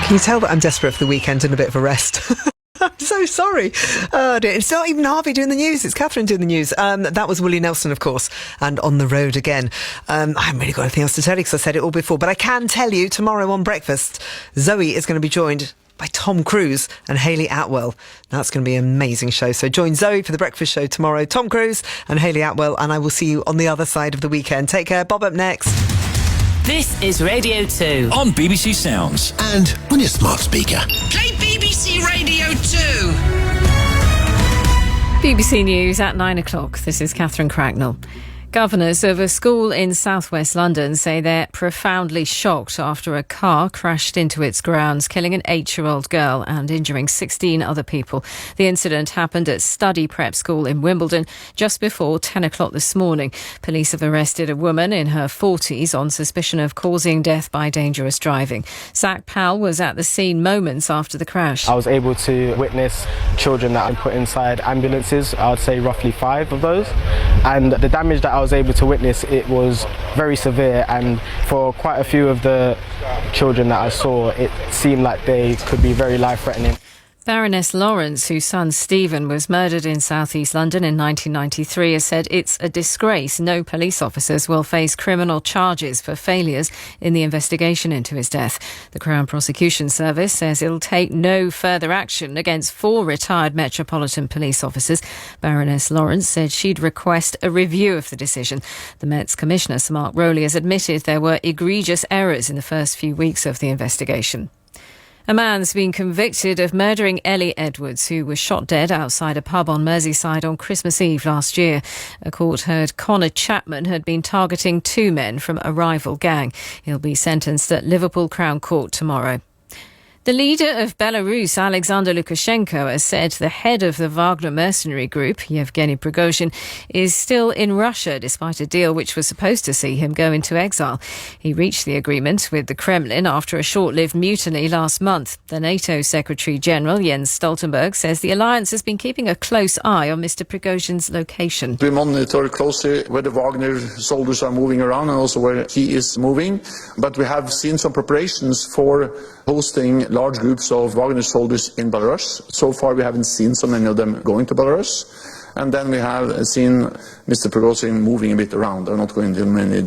Can you tell that I'm desperate for the weekend and a bit of a rest? I'm so sorry. It's not even Harvey doing the news. It's Catherine doing the news. That was Willie Nelson, of course, and On the Road Again. I haven't really got anything else to tell you because I said it all before, but I can tell you tomorrow on Breakfast, Zoe is going to be joined by Tom Cruise and Hayley Atwell. That's going to be an amazing show. So join Zoe for the Breakfast Show tomorrow, Tom Cruise and Hayley Atwell, and I will see you on the other side of the weekend. Take care. Bob up next. This is Radio 2 on BBC Sounds and on your smart speaker. Play BBC Radio 2. BBC News at 9 o'clock. This is Catherine Cracknell. Governors of a school in southwest London say they're profoundly shocked after a car crashed into its grounds, killing an 8-year-old girl and injuring 16 other people. The incident happened at Study Prep School in Wimbledon just before 10 o'clock this morning. Police have arrested a woman in her 40s on suspicion of causing death by dangerous driving. Zach Powell was at the scene moments after the crash. I was able to witness children that I put inside ambulances, I would say roughly 5 of those, and the damage that I was able to witness, it was very severe, and for quite a few of the children that I saw, it seemed like they could be very life-threatening. Baroness Lawrence, whose son Stephen was murdered in south-east London in 1993, has said it's a disgrace no police officers will face criminal charges for failures in the investigation into his death. The Crown Prosecution Service says it'll take no further action against 4 retired Metropolitan Police officers. Baroness Lawrence said she'd request a review of the decision. The Met's Commissioner, Sir Mark Rowley, has admitted there were egregious errors in the first few weeks of the investigation. A man's been convicted of murdering Ellie Edwards, who was shot dead outside a pub on Merseyside on Christmas Eve last year. A court heard Connor Chapman had been targeting 2 men from a rival gang. He'll be sentenced at Liverpool Crown Court tomorrow. The leader of Belarus, Alexander Lukashenko, has said the head of the Wagner mercenary group, Yevgeny Prigozhin, is still in Russia despite a deal which was supposed to see him go into exile. He reached the agreement with the Kremlin after a short-lived mutiny last month. The NATO Secretary-General, Jens Stoltenberg, says the alliance has been keeping a close eye on Mr. Prigozhin's location. We monitor closely where the Wagner soldiers are moving around and also where he is moving. But we have seen some preparations for hosting large groups of Wagner soldiers in Belarus. So far we haven't seen so many of them going to Belarus. And then we have seen Mr. Prigozhin moving a bit around. I'm not going into many